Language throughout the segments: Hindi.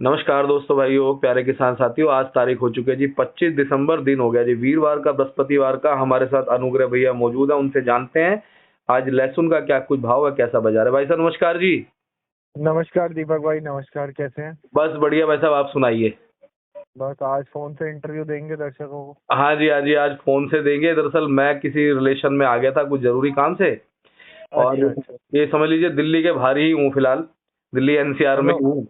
नमस्कार दोस्तों, भाइयों, प्यारे किसान साथियों। आज तारीख हो चुकी है जी 25 दिसंबर, दिन हो गया जी वीरवार का, बृहस्पतिवार का। हमारे साथ अनुग्रह भैया मौजूद है, उनसे जानते हैं आज लहसुन का क्या कुछ भाव है, कैसा बाजार है। भाई साहब नमस्कार जी। नमस्कार दीपक भाई, नमस्कार। कैसे हैं? बस बढ़िया भाई साहब, आप सुनाइए। बस आज फोन से इंटरव्यू देंगे दर्शकों को। हाँ जी, हाँ जी, आज फोन से देंगे। दरअसल मैं किसी रिलेशन में आ गया था कुछ जरूरी काम से, और अच्छा अच्छा। ये समझ लीजिए दिल्ली के बाहर ही हूँ फिलहाल, दिल्ली एनसीआर में चलो ही हूँ।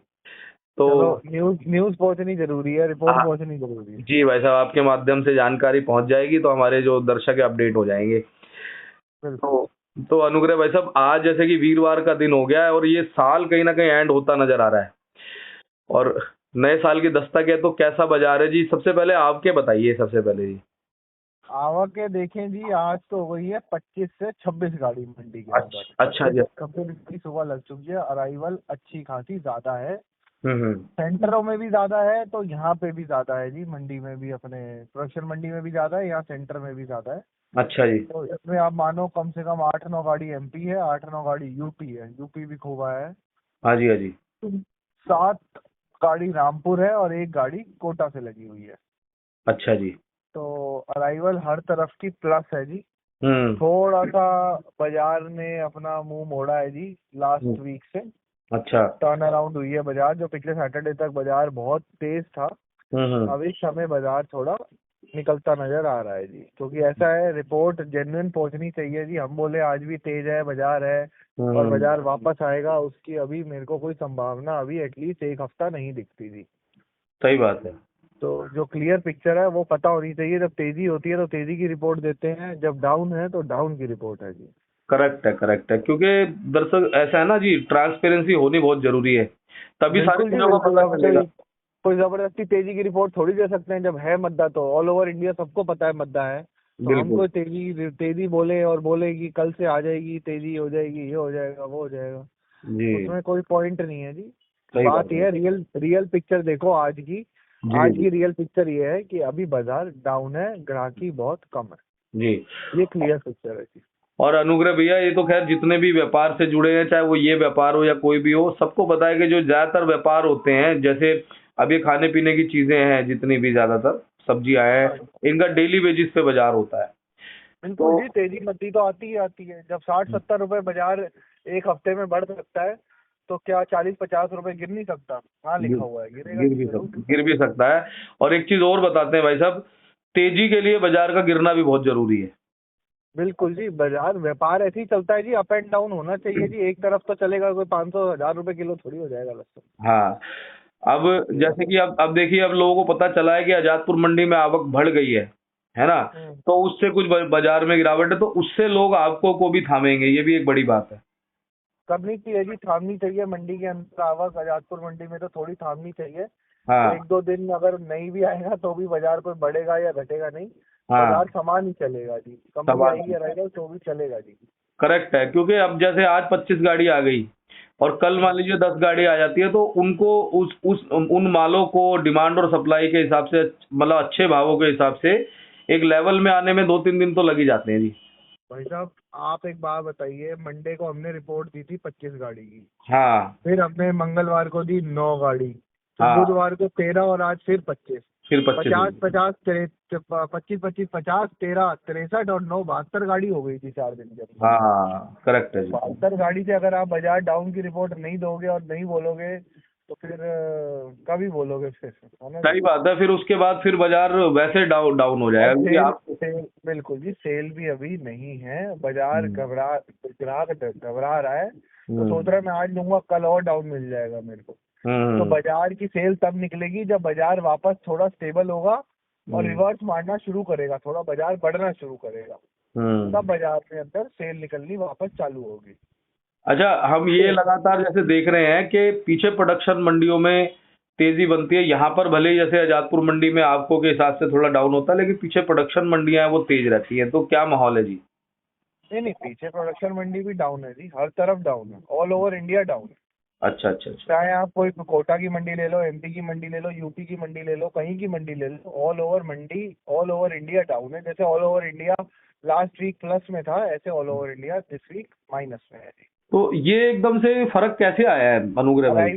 तो चलो, न्यूज न्यूज पहुंचनी जरूरी है, रिपोर्ट हाँ पहुंचनी जरूरी है। जी भाई साहब, आपके माध्यम से जानकारी पहुंच जाएगी तो हमारे जो दर्शक है अपडेट हो जाएंगे। बिल्कुल। तो तो अनुग्रह भाई साहब, आज जैसे कि वीरवार का दिन हो गया है और ये साल कहीं ना कहीं एंड होता नजर आ रहा है और नए साल की दस्तक है, तो कैसा बाजार है जी? सबसे पहले आपके बताइए, सबसे पहले जी। आवक के देखें जी, आज तो हो गई है 25 से 26 गाड़ी मंडी के अंदर। अच्छा अच्छा छब्बीस जी। छब्बीस की सुबह लग चुकी है। अराइवल अच्छी खासी ज्यादा है। हम्म। सेंटरों में भी ज्यादा है तो यहाँ पे भी ज्यादा है जी। मंडी में भी, अपने प्रोडक्शन मंडी में भी ज्यादा है, यहाँ सेंटर में भी ज्यादा है। अच्छा जी। तो इसमें आप मानो कम से कम 8-9 गाड़ी एमपी है, 8-9 गाड़ी यूपी है, यूपी भी खूब आया है। हाँ जी, हाँ जी। 7 गाड़ी रामपुर है और एक गाड़ी कोटा से लगी हुई है। अच्छा जी। तो अराइवल हर तरफ की प्लस है जी। हम्म। थोड़ा सा बाजार ने अपना मुंह मोड़ा है जी हम्म, लास्ट वीक से। अच्छा। टर्न अराउंड हुई है बाजार। जो पिछले सैटरडे तक बाजार बहुत तेज था, हम्म। अब इस समय बाजार थोड़ा निकलता नजर आ रहा है जी। क्योंकि ऐसा है, रिपोर्ट जेन्युइन पहुंचनी चाहिए जी। हम बोले आज भी तेज है बाजार है और हम्म। बाजार वापस आएगा, उसकी अभी मेरे को कोई संभावना अभी एटलीस्ट एक हफ्ता नहीं दिखती जी। सही बात है। तो जो क्लियर पिक्चर है वो पता होनी चाहिए। जब तेजी होती है तो तेजी की रिपोर्ट देते हैं, जब डाउन है तो डाउन की रिपोर्ट है जी। करेक्ट है, करेक्ट है, क्योंकि दरअसल ऐसा है ना जी, ट्रांसपेरेंसी होनी बहुत जरूरी है, तभी सारी बिल्कुल जी चीजों का बिल्कुल। पता अब चलेगा। कोई जबरदस्ती तेजी की रिपोर्ट थोड़ी दे सकते हैं। जब है मुद्दा तो ऑल ओवर इंडिया सबको पता है मुद्दा है। तो हम बिल्कुल। कोई तेजी तेजी बोले और बोले कि कल से आ जाएगी, तेजी हो जाएगी, ये हो जाएगा, वो हो जाएगा, जी। उसमें कोई पॉइंट नहीं है जी। सही बात बात है। यह है, रियल रियल पिक्चर देखो आज की। जी आज जी। की रियल पिक्चर ये है कि अभी बाजार डाउन है, ग्राहकी बहुत कम है। जी। ये क्लियर पिक्चर है जी। और अनुग्रह भैया, ये तो खैर जितने भी व्यापार से जुड़े हैं, चाहे वो ये व्यापार हो या कोई भी हो, सबको पता है कि जो ज्यादातर व्यापार होते हैं, जैसे अब ये खाने पीने की चीजें हैं, जितनी भी ज्यादातर सब्जियां हैं, हाँ, इनका डेली बेसिस पे बाजार होता है। बिल्कुल तो जी। तेजी मंदी तो आती ही आती है। जब 60-70 रुपए बाजार एक हफ्ते में बढ़ सकता है, तो क्या 40-50 रुपए गिर नहीं सकता? हाँ, गिर लिखा हुआ है, गिरेगा जी, जरूर गिर गिरेगा। भी सकता है। और एक चीज और बताते हैं भाई साहब, तेजी के लिए बाजार का गिरना भी बहुत जरूरी है। बिल्कुल जी। बाजार व्यापार ऐसे ही चलता है जी, अप एंड डाउन होना चाहिए जी। एक तरफ तो चलेगा, कोई 500-1000 रुपए किलो थोड़ी हो जाएगा लहसुन। हाँ। अब ये जैसे कि अब देखिए, अब लोगों को पता चला है कि आजादपुर मंडी में आवक बढ़ गई है ना? हम्म। तो उससे कुछ बाजार में गिरावट है, तो उससे लोग आपको को भी थामेंगे, ये भी एक बड़ी बात है। करनी चाहिए जी, थामनी चाहिए। मंडी के अंदर आवक आजादपुर मंडी में तो थोड़ी थामनी चाहिए। हाँ। 1-2 दिन अगर नहीं भी आएगा तो भी बाजार कोई बढ़ेगा या घटेगा नहीं। हाँ। बाजार समान ही चलेगा जी। कम भी सवाल आएगी या रहेगा तो भी चलेगा जी। करेक्ट है, क्योंकि अब जैसे आज 25 गाड़ी आ गई और कल मान लीजिए 10 गाड़ी आ जाती है, तो उनको उस उन मालों को डिमांड और सप्लाई के हिसाब से, मतलब अच्छे भावों के हिसाब से एक लेवल में आने में 2-3 दिन तो लग ही जाते हैं जी। भाई साहब, आप एक बात बताइए। मंडे को हमने रिपोर्ट दी थी 25 गाड़ी की। हाँ। फिर हमने मंगलवार को दी 9 गाड़ी। फिर हाँ। बुधवार को 13 और आज फिर 25। फिर 25 हो 50, गई। 50, 25, 25, 50, 13, 63 और 9, 72 गाड़ी हो गई थी 4 दिन के अंदर। हाँ, करेक्ट है जी। 72 गाड़ी से अगर आप बाजार डाउन की रिपोर्ट नहीं दोगे और नहीं बोलोगे तो फिर कभी बोलोगे फिर, है ना जी? सही बात है, फिर उसके बाद फिर बाजार वैसे डाउन डाउन हो और जाएगा, क्योंकि सेल आप। सेल बिल्कुल जी, सेल भी अभी नहीं है। बाजार हम्म। ग्राहक घबरा रहा है। तो सोच हम्म। रहा है मैं आज लूंगा, कल और डाउन मिल जाएगा मेरे को। तो हम्म। बाजार की सेल तब निकलेगी जब बाजार वापस थोड़ा स्टेबल होगा और हम्म। रिवर्स मारना शुरू करेगा, थोड़ा बाजार बढ़ना शुरू करेगा। तब हम्म। बाजार के अंदर सेल निकलनी वापस चालू होगी। अच्छा, हम ये तो लगातार जैसे देख रहे हैं कि पीछे प्रोडक्शन मंडियों में तेजी बनती है, यहाँ पर भले ही जैसे आजादपुर मंडी में आपको के हिसाब से थोड़ा डाउन होता है, लेकिन पीछे प्रोडक्शन मंडियां हैं वो तेज रहती हैं, तो क्या माहौल है जी? नहीं नहीं, पीछे प्रोडक्शन मंडी भी डाउन है जी। हर तरफ डाउन है, ऑल ओवर इंडिया डाउन है। अच्छा अच्छा अच्छा। चाहे आप कोई कोटा की मंडी ले लो, एमपी की मंडी ले लो, यूपी की मंडी ले लो, कहीं की मंडी ले लो, ऑल ओवर मंडी, ऑल ओवर इंडिया डाउन है। जैसे all over India last week plus में था, ऐसे all over India this week minus में है जी। तो ये एकदम से फर्क कैसे आया है अनुग्रह भाई?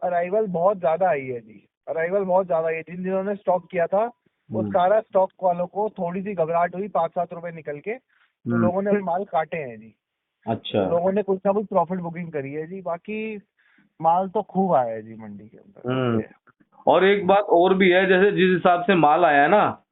अराइवल बहुत ज्यादा आई है जी। अराइवल बहुत ज्यादा आई है। जिन्होंने स्टॉक किया था वो हम्म। सारा स्टॉक वालों को थोड़ी सी घबराहट हुई 5-7 रुपए निकल के, तो हम्म। लोगों ने माल काटे हैं जी। अच्छा। तो लोगों ने कुछ ना कुछ प्रॉफिट बुकिंग करी है जी। बाकी माल तो खूब आया है जी मंडी के अंदर। ये और एक बात और भी है, जैसे जिस हिसाब से माल आया है ना,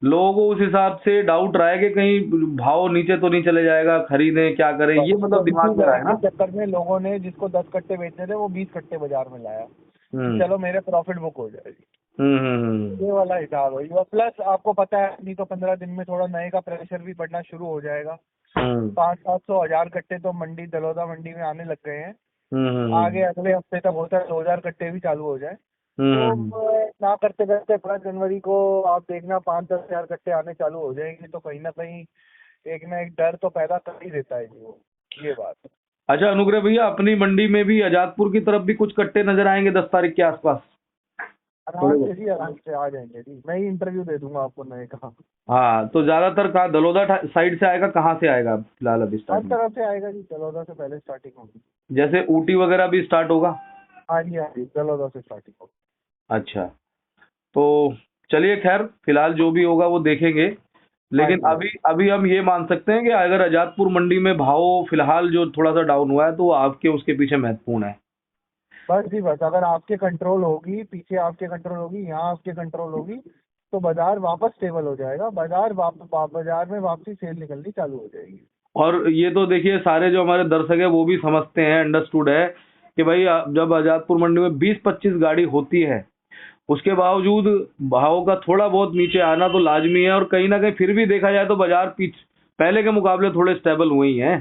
लोगों को उस हिसाब से डाउट रहा है कि कहीं भाव नीचे तो नहीं चले जाएगा, खरीदें क्या करें, ये तो मतलब दिमाग में रहा है इसी ना। चक्कर में लोगों ने जिसको 10 कट्टे बेचने थे वो 20 कट्टे बाजार में लाया कि हम्म। चलो मेरे प्रॉफिट बुक हो जाएगी। हम्म। ये वाला हिसाब है। और प्लस आपको पता है नहीं तो 15 दिन में थोड़ा नए का प्रेशर भी पड़ना शुरू हो जाएगा। हम्म। 500-700 1000 कट्टे तो मंडी दलौदा मंडी में आने लग गए हैं। आगे हम्म। अगले हफ्ते तक होता है 2000 कट्टे भी चालू हो जाए। तो हम्म। ना करते करते 5 जनवरी को आप देखना 5-10 हजार कट्टे आने चालू हो जाएंगे। तो कहीं ना कहीं एक ना एक डर तो पैदा कर ही देता है जी वो। ये बात है। अच्छा अनुग्रह भैया, अपनी मंडी में भी आजादपुर की तरफ भी कुछ कट्टे नजर आएंगे 10 तारीख के आसपास? थोड़े आराम से बहुत। जी, आराम से आ जाएंगे जी। मैं ही इंटरव्यू दे दूंगा आपको नए का। हाँ, तो ज्यादातर कहाँ, दलोदा साइड से आएगा, कहाँ से आएगा फिलहाल अभी हर स्टार्टिंग? तरफ से आएगा जी। दलौदा से पहले स्टार्टिंग होगी। जैसे ऊटी वगैरह भी स्टार्ट होगा? हाँ जी, हाँ जी, दलौदा से स्टार्टिंग होगी। अच्छा, तो चलिए खैर, फिलहाल जो भी होगा वो देखेंगे। हाँ लेकिन जी, हाँ अभी जी। अभी हम ये मान सकते हैं कि अगर आजादपुर मंडी में भाव फिलहाल जो थोड़ा सा डाउन हुआ है, तो वो आपके उसके पीछे महत्वपूर्ण है। बस जी बस, अगर आपके कंट्रोल होगी, पीछे आपके कंट्रोल होगी, यहाँ आपके कंट्रोल होगी, तो बाजार वापस स्टेबल हो जाएगा। बाजार में वापसी सेल निकलनी चालू हो जाएगी। और ये तो देखिए, सारे जो हमारे दर्शक है वो भी समझते हैं, अंडरस्टूड है कि भाई जब आजादपुर मंडी में 20-25 गाड़ी होती है, उसके बावजूद भाव का थोड़ा बहुत नीचे आना तो लाजमी है। और कहीं ना कहीं फिर भी देखा जाए तो बाजार पहले के मुकाबले थोड़े स्टेबल हुए ही हैं।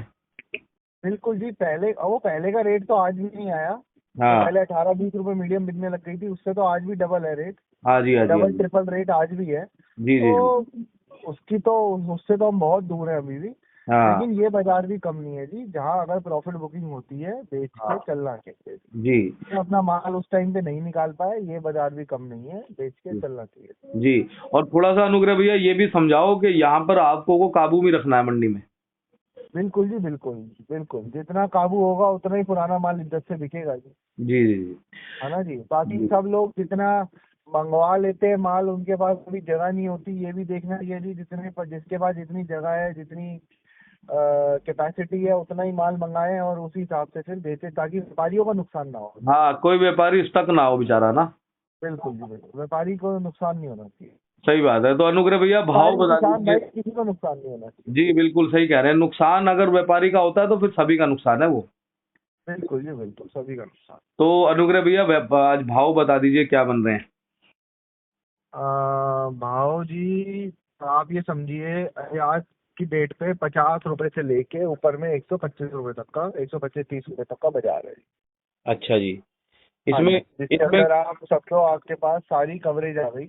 बिल्कुल जी। पहले का रेट तो आज भी नहीं आया। तो हाँ। पहले 18-20 रुपए मीडियम बिकने लग गई थी, उससे तो आज भी डबल है रेट। हाँ जी, हाँ जी, हाँ डबल जी। ट्रिपल रेट आज भी है। जी जी जी। तो उसकी तो उससे तो हम बहुत दूर हैं अभी भी। हाँ। लेकिन ये बाजार भी कम नहीं है जी, जहाँ अगर प्रॉफिट बुकिंग होती है बेच के हाँ चलना चाहिए। जी। जो अपना माल उस टाइम पे नहीं निकाल पाए, ये बाजार भी कम नहीं है, बेच के जी चलना चाहिए। जी। और थोड़ा सा अनुग्रह भैया ये भी समझाओ कि यहाँ पर आपको को काबू में रखना है मंडी में। बिल्कुल जी, बिल्कुल बिल्कुल। जितना काबू होगा उतना ही पुराना माल इज्जत से बिकेगा जी। जी जी जी। है ना जी। बाकी जी। सब लोग जितना मंगवा लेते हैं माल, उनके पास कभी जगह नहीं होती। ये भी देखना चाहिए जी, जिसके पास जितनी जगह है, जितनी कैपेसिटी है, उतना ही माल मंगाएं और उसी हिसाब से फिर बेचें, ताकि व्यापारियों का नुकसान ना हो। हाँ, कोई व्यापारी स्टक ना हो बेचारा ना। बिल्कुल जी, बिल्कुल। व्यापारी को नुकसान नहीं होना चाहिए। सही बात है। तो अनुग्रह भैया भाव व्यापारी, बता किसान दीजिए। भाई, किसी को नुकसान नहीं होना चाहिए। जी बिल्कुल सही कह रहे हैं, नुकसान अगर व्यापारी का होता है तो फिर सभी का नुकसान है वो। बिल्कुल जी, बिल्कुल, सभी का नुकसान। तो अनुग्रह भैया आज भाव बता दीजिए क्या बन रहे हैं? भाव जी, आप ये समझिए आज की डेट पे 50 रुपए से लेके ऊपर में 125 रुपए तक का, 125-30 रुपए तक का बाजार है। अच्छा जी। हाँ इसमें जी, जिसके इसमें अंदर आप सबको, आपके पास सारी कवरेज आ गई।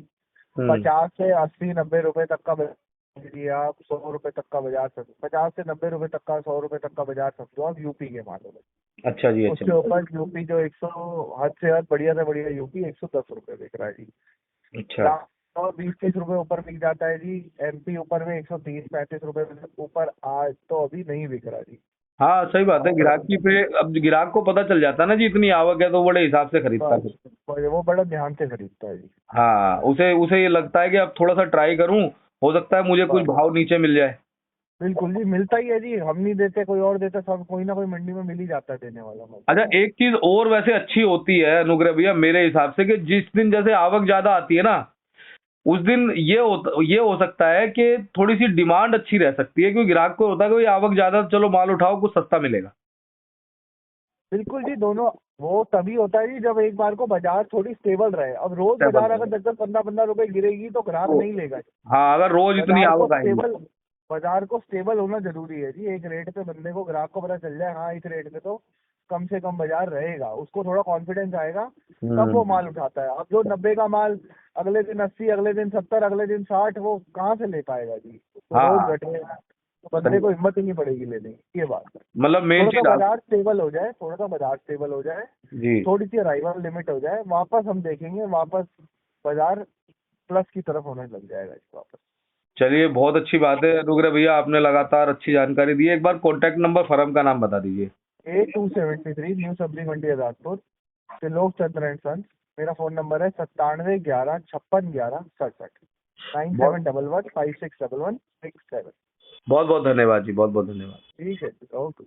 हम्म। 50 से 80-90 रुपए तक का बाजार, आप 100 रुपए तक का बाजार सकते, 50 से 90 रुपए तक का, 100 रुपए तक का बाजार सकते हो आप यूपी के मामले में। अच्छा जी। अच्छा उसके ऊपर यूपी जो 100, हद से हद बढ़िया से बढ़िया यूपी 110 रुपए बिक रहा है जी। अच्छा। और 20-30 रुपए ऊपर बिक जाता है जी। एमपी ऊपर में 130-35 रुपए से ऊपर आज तो अभी नहीं बिक रहा जी। हाँ सही बात है, गिराकी पे अब ग्राहक को पता चल जाता है ना जी, इतनी आवक है तो बड़े हिसाब से खरीदता है। बस वो बड़ा ध्यान से खरीदता है जी। हाँ, उसे उसे ये लगता है कि अब थोड़ा सा ट्राई करूं, हो सकता है मुझे कुछ बस भाव नीचे मिल जाए। बिल्कुल जी, मिलता ही है जी। हम नहीं देते, कोई और देता, सब कोई ना कोई मंडी में मिल ही जाता है देने वाला माल। अच्छा, एक चीज और वैसे अच्छी होती है अनुग्रह भैया मेरे हिसाब से, कि जिस दिन जैसे आवक ज्यादा आती है ना, उस दिन ये हो सकता है कि थोड़ी सी डिमांड अच्छी रह सकती है, क्योंकि ग्राहक को होता है कि भाई आवक ज्यादा, चलो माल उठाओ कुछ सस्ता मिलेगा। बिल्कुल जी, दोनों। वो तभी होता है जी जब एक बार को बाजार थोड़ी स्टेबल रहे। अब रोज स्टेबल बाजार अगर रहे। 10-10, 15-15 रुपए गिरेगी तो ग्राहक तो नहीं लेगा जी। हाँ, अगर रोज इतनी बाजार को आवक आएगी। स्टेबल बाजार को स्टेबल होना जरूरी है जी। एक रेट पे बंदे को, ग्राहक को पता चल जाए, हाँ इस रेट पे तो कम से कम बाजार रहेगा, उसको थोड़ा कॉन्फिडेंस आएगा, तब वो माल उठाता है। अब जो 90 का माल अगले दिन 80, अगले दिन 70, अगले दिन 60, वो कहाँ से ले पाएगा जी। तो हाँ रोज हाँ। घटे तो बंदे को हिम्मत ही नहीं पड़ेगी लेने की। ये बात है। मतलब मेन थोड़ा सा चीज आप। बाजार स्टेबल हो जाए, थोड़ा सा बाजार स्टेबल हो जाए, जी। थोड़ी सी अराइवल लिमिट हो जाए, वापस हम देखेंगे, वापस बाजार प्लस की तरफ होने लग जाएगा जी वापस। चलिए, बहुत अच्छी बात है अनुग्रह भैया, आपने लगातार अच्छी जानकारी दी है। एक बार कॉन्टैक्ट नंबर फर्म का नाम बता दीजिए। A273 न्यू सब्जी मंडी आजादपुर, त्रिलोक चंद्र एंड सन्स। मेरा फोन नंबर है 9711561167, 9711561167। बहुत बहुत धन्यवाद जी, बहुत बहुत धन्यवाद। ठीक है, ओके।